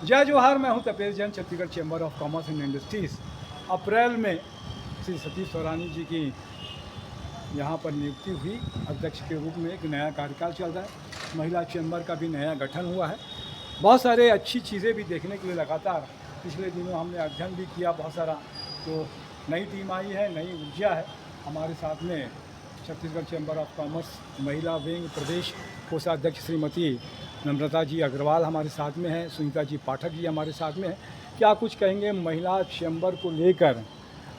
जय जोहार। मैं हूं Tapesh Jain, Chhattisgarh chamber of commerce and industries. April में श्री सतीश सोरानी जी की यहाँ पर नियुक्ति हुई अध्यक्ष के रूप में। एक नया कार्यकाल चल रहा है, महिला चैम्बर का भी नया गठन हुआ है। बहुत सारे अच्छी चीज़ें भी देखने के लिए लगातार पिछले दिनों हमने अध्ययन भी किया बहुत सारा। तो नई टीम आई है, नई ऊर्जा है। हमारे साथ में छत्तीसगढ़ चैम्बर ऑफ कॉमर्स महिला विंग प्रदेश कोषाध्यक्ष श्रीमती नम्रता जी अग्रवाल हमारे साथ में हैं, सुनीता जी पाठक जी हमारे साथ में हैं। क्या कुछ कहेंगे महिला चैम्बर को लेकर,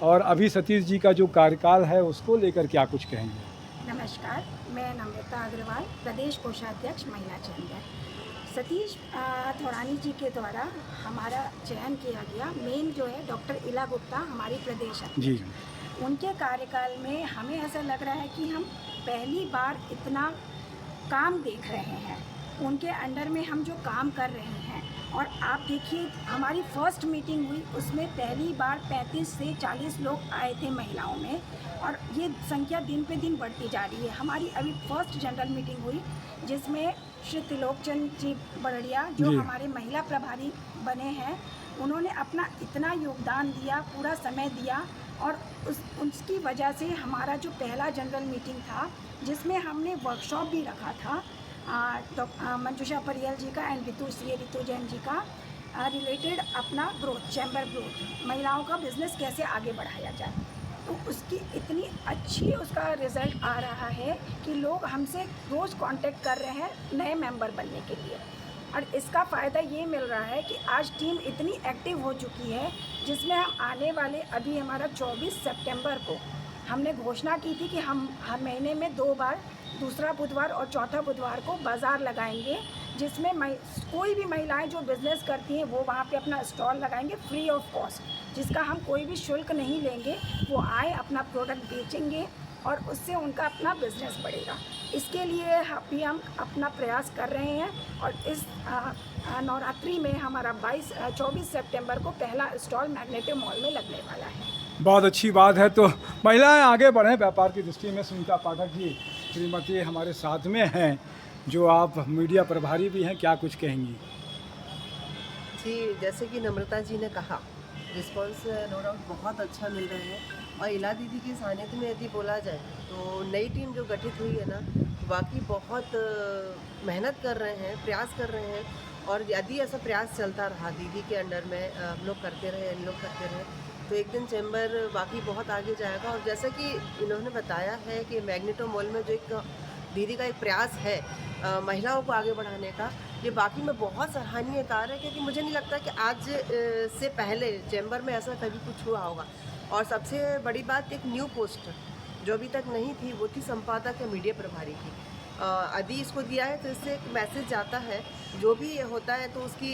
और अभी सतीश जी का जो कार्यकाल है उसको लेकर क्या कुछ कहेंगे? नमस्कार, मैं नम्रता अग्रवाल, प्रदेश कोषाध्यक्ष महिला चैम्बर। सतीश थोरानी जी के द्वारा हमारा चयन किया गया। मेन जो है डॉक्टर इला गुप्ता हमारी प्रदेश जी। अध्यक्ष, उनके कार्यकाल में हमें ऐसा लग रहा है कि हम पहली बार इतना काम देख रहे हैं। उनके अंडर में हम जो काम कर रहे हैं, और आप देखिए हमारी फर्स्ट मीटिंग हुई, उसमें पहली बार 35 से 40 लोग आए थे महिलाओं में, और ये संख्या दिन पे दिन बढ़ती जा रही है। हमारी अभी फर्स्ट जनरल मीटिंग हुई जिसमें श्री त्रिलोकचंद जी बड़ड़िया जो हमारे महिला प्रभारी बने हैं, उन्होंने अपना इतना योगदान दिया, पूरा समय दिया, और उसकी वजह से हमारा जो पहला जनरल मीटिंग था जिसमें हमने वर्कशॉप भी रखा था मंजुषा परियल जी का एंड ऋतु जैन जी का रिलेटेड अपना ग्रोथ, चैम्बर ग्रोथ, महिलाओं का बिजनेस कैसे आगे बढ़ाया जाए। तो उसकी इतनी अच्छी उसका रिज़ल्ट आ रहा है कि लोग हमसे रोज़ कांटेक्ट कर रहे हैं नए मेंबर बनने के लिए। और इसका फ़ायदा ये मिल रहा है कि आज टीम इतनी एक्टिव हो चुकी है, जिसमें हम आने वाले अभी हमारा 24 सितंबर को हमने घोषणा की थी कि हम हर महीने में 2 बार, दूसरा बुधवार और चौथा बुधवार को बाज़ार लगाएंगे, जिसमें कोई भी महिलाएं जो बिज़नेस करती हैं वो वहाँ पे अपना स्टॉल लगाएंगे फ्री ऑफ कॉस्ट, जिसका हम कोई भी शुल्क नहीं लेंगे। वो आए, अपना प्रोडक्ट बेचेंगे और उससे उनका अपना बिज़नेस बढ़ेगा। इसके लिए अभी हम अपना प्रयास कर रहे हैं, और इस नवरात्रि में हमारा 24 सितंबर को पहला स्टॉल मैग्नेटिव मॉल में लगने वाला है। बहुत अच्छी बात है। तो महिलाएं आगे बढ़ें व्यापार की दृष्टि में। सुनीता पाठक जी श्रीमती हमारे साथ में हैं, जो आप मीडिया प्रभारी भी हैं, क्या कुछ कहेंगी? जी, जैसे कि नम्रता जी ने कहा, रिस्पांस नो डाउट बहुत अच्छा मिल रहा है। और इला दीदी के सानिध्य में यदि बोला जाए तो नई टीम जो गठित हुई है ना, वाकई बहुत मेहनत कर रहे हैं, प्रयास कर रहे हैं। और यदि ऐसा प्रयास चलता रहा, दीदी के अंडर में हम लोग करते रहे, इन लोग करते रहे, तो एक दिन चैम्बर वाकई बहुत आगे जाएगा। और जैसा कि इन्होंने बताया है कि मैग्नेटो मॉल में जो एक दीदी का एक प्रयास है महिलाओं को आगे बढ़ाने का, ये वाकई में बहुत सराहनीय कार्य है। क्योंकि मुझे नहीं लगता कि आज से पहले चैम्बर में ऐसा कभी कुछ हुआ होगा। और सबसे बड़ी बात, एक न्यू पोस्ट जो अभी तक नहीं थी, वो थी संपादक या मीडिया प्रभारी की। यदि इसको दिया है तो इससे एक मैसेज जाता है, जो भी होता है तो उसकी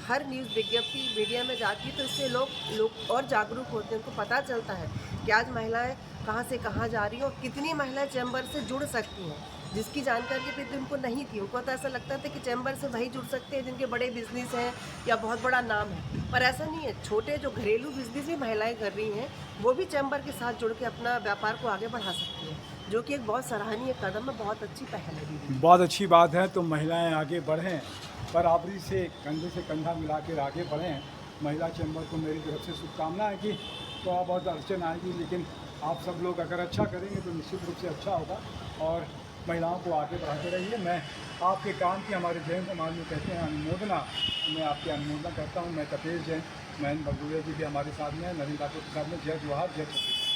हर न्यूज़ विज्ञप्ति मीडिया में जाती है, तो इससे लोग और जागरूक होते हैं, उनको पता चलता है कि आज महिलाएं कहां से कहां जा रही हैं और कितनी महिलाएं चैम्बर से जुड़ सकती हैं, जिसकी जानकारी अभी तक उनको नहीं थी। उनको तो ऐसा लगता था कि चैम्बर से वही जुड़ सकते हैं जिनके बड़े बिजनेस हैं या बहुत बड़ा नाम है, पर ऐसा नहीं है। छोटे जो घरेलू बिजनेस भी महिलाएं कर रही हैं, वो भी चैम्बर के साथ जुड़ के अपना व्यापार को आगे बढ़ा सकती हैं, जो कि एक बहुत सराहनीय कदम है, बहुत अच्छी पहल है दीदी। बहुत अच्छी बात है। तो महिलाएं आगे बढ़ें, बराबरी से कंधा मिला कर आगे बढ़ें। महिला चैम्बर को मेरी तरफ से शुभकामना है कि थोड़ा बहुत अड़चन आएगी, लेकिन आप सब लोग अगर अच्छा करेंगे तो निश्चित रूप से अच्छा होगा, और महिलाओं को आगे बढ़ाते रहिए। मैं आपके काम की, हमारे जैन समाज में कहते हैं अनुमोदना, मैं आपकी अनुमोदना करता हूँ। मैं तपेश जैन, मैं बगुड़िया जी भी हमारे साथ में है, नवीन ठाकुर के साथ में। जय जोहार, जय छत्तीसगढ़।